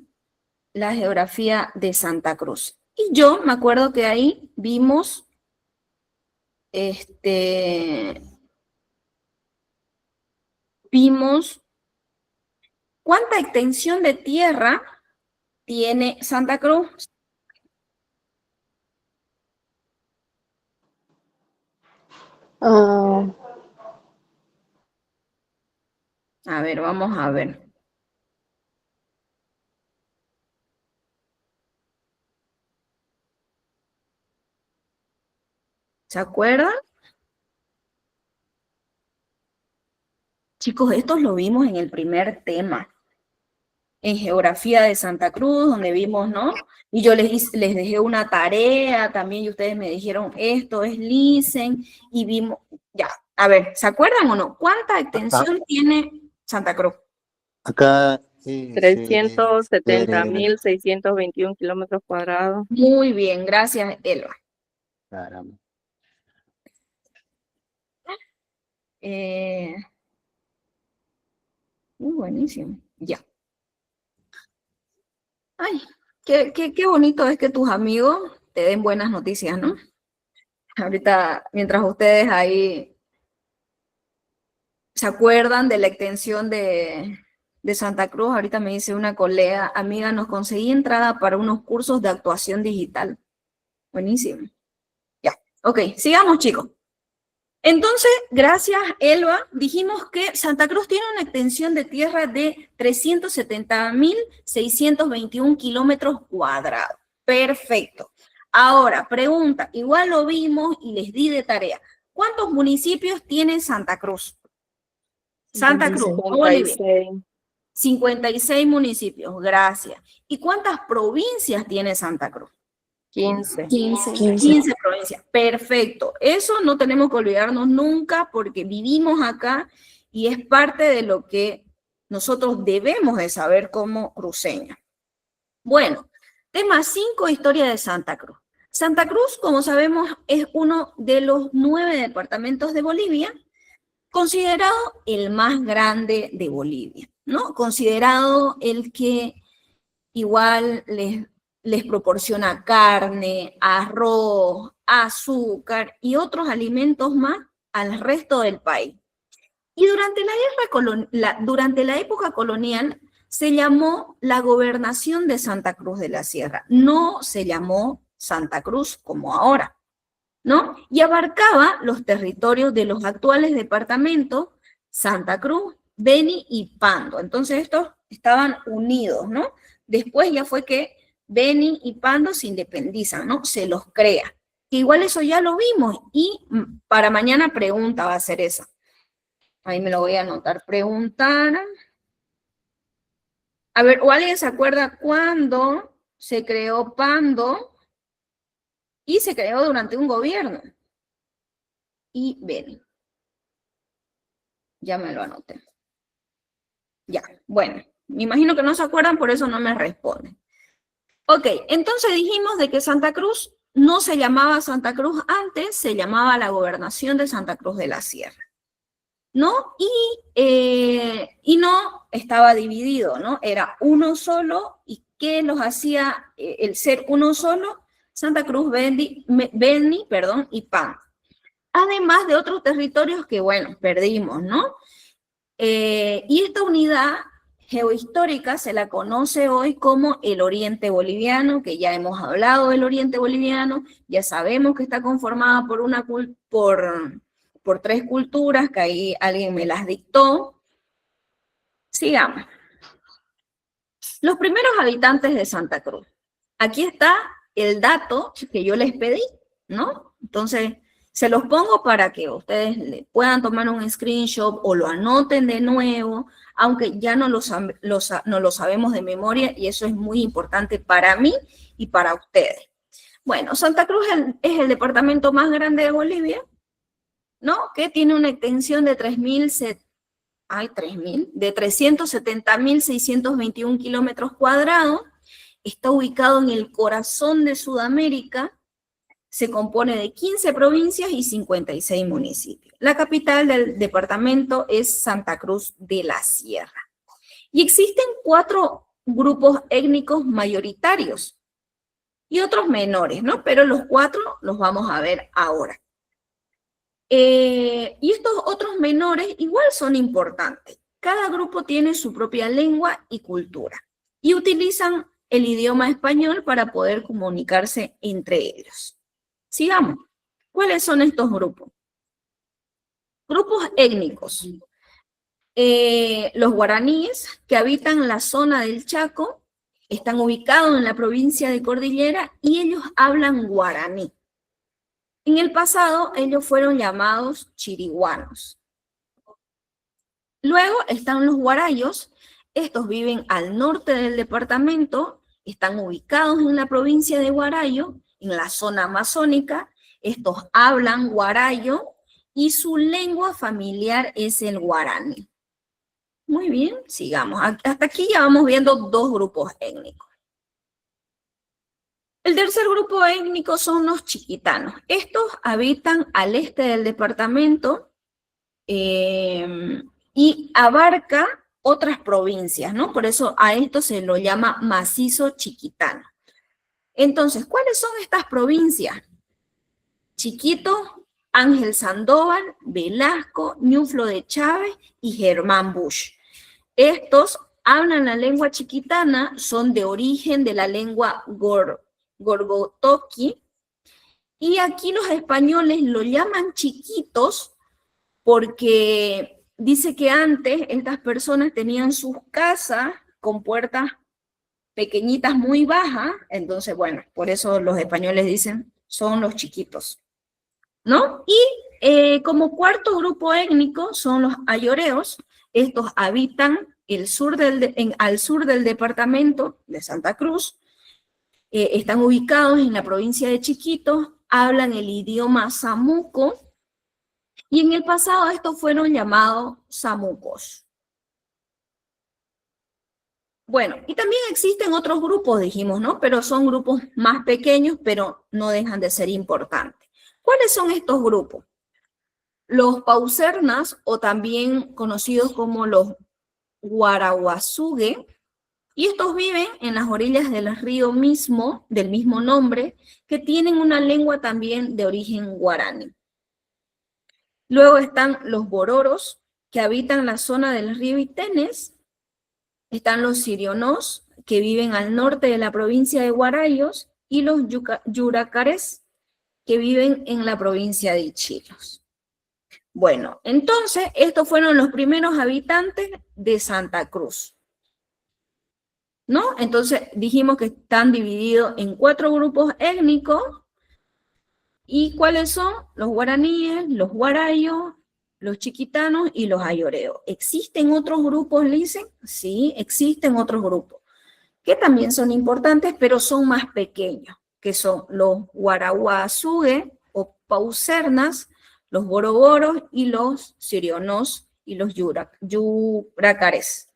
la geografía de Santa Cruz. Y yo me acuerdo que ahí vimos cuánta extensión de tierra tiene Santa Cruz. Ah, A ver, vamos a ver. ¿Se acuerdan? Chicos, esto lo vimos en el primer tema, en geografía de Santa Cruz, donde vimos, ¿no? Y yo les dejé una tarea también y ustedes me dijeron, esto es Listen, y vimos, ya, a ver, ¿se acuerdan o no? ¿Cuánta extensión tiene Santa Cruz? Acá 370.621 kilómetros cuadrados. Muy bien, gracias, Elba. caramba. Buenísimo, ya. Ay, qué bonito es que tus amigos te den buenas noticias, ¿no? Ahorita, mientras ustedes ahí se acuerdan de la extensión de Santa Cruz, ahorita me dice una colega, amiga, nos conseguí entrada para unos cursos de actuación digital. Buenísimo. Ya, ok, sigamos, chicos. Entonces, gracias, Elba, dijimos que Santa Cruz tiene una extensión de tierra de 370.621 kilómetros cuadrados. Perfecto. Ahora, pregunta, igual lo vimos y les di de tarea. ¿Cuántos municipios tiene Santa Cruz? Santa Cruz, Bolivia. 56 municipios, gracias. ¿Y cuántas provincias tiene Santa Cruz? 15. 15 provincias, perfecto. Eso no tenemos que olvidarnos nunca porque vivimos acá y es parte de lo que nosotros debemos de saber como cruceños. Bueno, tema 5, historia de Santa Cruz. Santa Cruz, como sabemos, es uno de los 9 departamentos de Bolivia, considerado el más grande de Bolivia, ¿no? Considerado el que igual les proporciona carne, arroz, azúcar y otros alimentos más al resto del país. Y durante la época colonial se llamó la Gobernación de Santa Cruz de la Sierra, no se llamó Santa Cruz como ahora, ¿no? Y abarcaba los territorios de los actuales departamentos Santa Cruz, Beni y Pando. Entonces estos estaban unidos, ¿no? Después ya fue que Beni y Pando se independizan, ¿no? Se los crea. Igual eso ya lo vimos y para mañana pregunta va a ser esa. Ahí me lo voy a anotar. Preguntar. A ver, ¿o alguien se acuerda cuándo se creó Pando? Y se creó durante un gobierno. Y Beni. Ya me lo anoté. Ya, bueno. Me imagino que no se acuerdan, por eso no me responden. Ok, entonces dijimos de que Santa Cruz no se llamaba Santa Cruz antes, se llamaba la Gobernación de Santa Cruz de la Sierra, ¿no? Y no estaba dividido, ¿no? Era uno solo, ¿y qué los hacía el ser uno solo? Santa Cruz, Beni, y Pando. Además de otros territorios que, bueno, perdimos, ¿no? Y esta unidad geohistórica se la conoce hoy como el Oriente Boliviano, que ya hemos hablado del Oriente Boliviano, ya sabemos que está conformada por 3 culturas, que ahí alguien me las dictó. Sigamos. Los primeros habitantes de Santa Cruz. Aquí está el dato que yo les pedí, ¿no? Entonces, se los pongo para que ustedes le puedan tomar un screenshot o lo anoten de nuevo, aunque ya no lo sabemos de memoria y eso es muy importante para mí y para ustedes. Bueno, Santa Cruz es el departamento más grande de Bolivia, ¿no? Que tiene una extensión de 370.621 kilómetros cuadrados, está ubicado en el corazón de Sudamérica, se compone de 15 provincias y 56 municipios. La capital del departamento es Santa Cruz de la Sierra. Y existen 4 grupos étnicos mayoritarios y otros menores, ¿no? Pero los 4 los vamos a ver ahora. Y estos otros menores igual son importantes. Cada grupo tiene su propia lengua y cultura y utilizan el idioma español para poder comunicarse entre ellos. Sigamos. ¿Cuáles son estos grupos? Grupos étnicos. Los guaraníes, que habitan la zona del Chaco, están ubicados en la provincia de Cordillera y ellos hablan guaraní. En el pasado, ellos fueron llamados chiriguanos. Luego están los guarayos. Estos viven al norte del departamento, están ubicados en la provincia de Guarayo, en la zona amazónica. Estos hablan guarayo y su lengua familiar es el guaraní. Muy bien, sigamos. Hasta aquí ya vamos viendo dos grupos étnicos. El tercer grupo étnico son los chiquitanos. Estos habitan al este del departamento y abarca otras provincias, ¿no? Por eso a esto se lo llama macizo chiquitano. Entonces, ¿cuáles son estas provincias? Chiquito, Ángel Sandoval, Velasco, Ñuflo de Chávez y Germán Bush. Estos hablan la lengua chiquitana, son de origen de la lengua gorgotoqui, y aquí los españoles lo llaman chiquitos porque dice que antes estas personas tenían sus casas con puertas pequeñitas muy bajas, entonces bueno, por eso los españoles dicen son los chiquitos, ¿no? Y como cuarto grupo étnico son los ayoreos. Estos habitan al sur del departamento de Santa Cruz, están ubicados en la provincia de Chiquitos, hablan el idioma samuco, y en el pasado estos fueron llamados samucos. Bueno, y también existen otros grupos, dijimos, ¿no? Pero son grupos más pequeños, pero no dejan de ser importantes. ¿Cuáles son estos grupos? Los pausernas, o también conocidos como los guaraguazugue, y estos viven en las orillas del río mismo, del mismo nombre, que tienen una lengua también de origen guaraní. Luego están los bororos, que habitan la zona del río Itenes. Están los sirionos, que viven al norte de la provincia de Guarayos, y los yuracares, que viven en la provincia de Ichilos. Bueno, entonces, estos fueron los primeros habitantes de Santa Cruz, ¿no? Entonces, dijimos que están divididos en 4 grupos étnicos. ¿Y cuáles son? Los guaraníes, los guarayos, los chiquitanos y los ayoreos. ¿Existen otros grupos, dicen? Sí, existen otros grupos, que también son importantes, pero son más pequeños, que son los guaraguazugue o pausernas, los boroboros y los sirionos y los yuracares.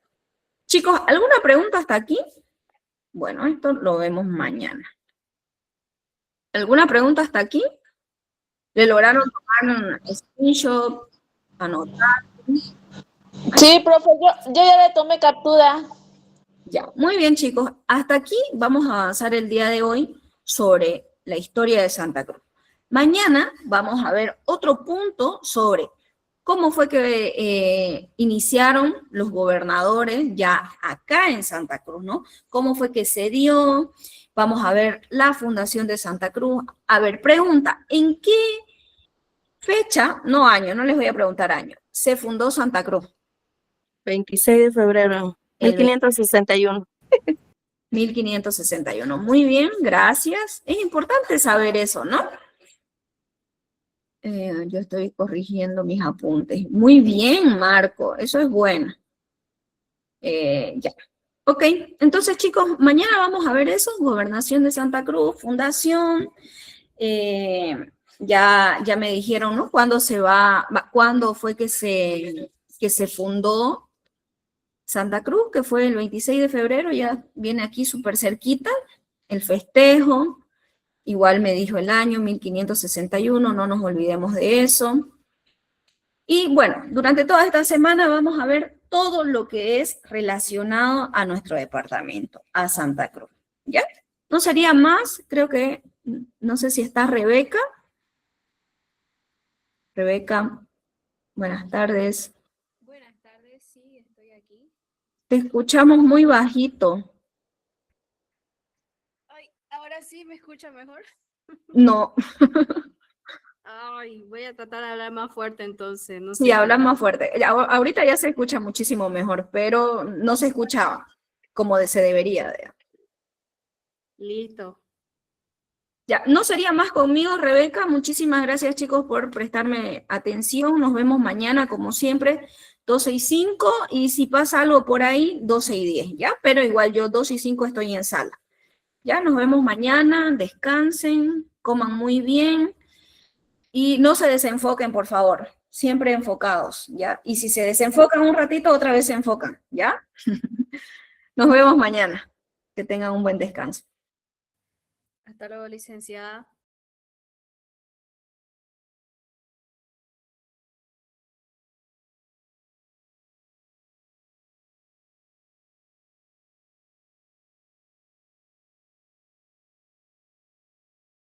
Chicos, ¿alguna pregunta hasta aquí? Bueno, esto lo vemos mañana. ¿Alguna pregunta hasta aquí? ¿Le lograron tomar un screenshot, anotar? Sí, profe, yo ya le tomé captura. Ya, muy bien, chicos. Hasta aquí vamos a avanzar el día de hoy sobre la historia de Santa Cruz. Mañana vamos a ver otro punto sobre cómo fue que iniciaron los gobernadores ya acá en Santa Cruz, ¿no? Cómo fue que se dio. Vamos a ver la fundación de Santa Cruz. A ver, pregunta, ¿en qué fecha, no año, no les voy a preguntar año, se fundó Santa Cruz? 26 de febrero, 1561. 1561. Muy bien, gracias. Es importante saber eso, ¿no? Yo estoy corrigiendo mis apuntes. Muy bien, Marco, eso es bueno. Ya. Ok, entonces chicos, mañana vamos a ver eso, gobernación de Santa Cruz, fundación. Ya me dijeron, ¿no? ¿Cuándo fue que se fundó Santa Cruz? Que fue el 26 de febrero, ya viene aquí súper cerquita, el festejo. Igual me dijo el año, 1561, no nos olvidemos de eso. Y bueno, durante toda esta semana vamos a ver todo lo que es relacionado a nuestro departamento, a Santa Cruz, ¿ya? No sería más, creo que, no sé si está Rebeca. Rebeca, buenas tardes. Buenas tardes, sí, estoy aquí. Te escuchamos muy bajito. Ay, ¿ahora sí me escucha mejor? No. Ay, voy a tratar de hablar más fuerte entonces. No Sí, sé. habla más fuerte. Ahorita ya se escucha muchísimo mejor, pero no se escuchaba como se debería de. Listo. Ya, no sería más conmigo, Rebeca. Muchísimas gracias, chicos, por prestarme atención. Nos vemos mañana, como siempre, 12:05, y si pasa algo por ahí, 12:10, ¿ya? Pero igual yo 2:05 estoy en sala. Ya, nos vemos mañana, descansen, coman muy bien y no se desenfoquen, por favor. Siempre enfocados, ¿ya? Y si se desenfocan un ratito, otra vez se enfocan, ¿ya? Nos vemos mañana. Que tengan un buen descanso. Hasta luego, licenciada.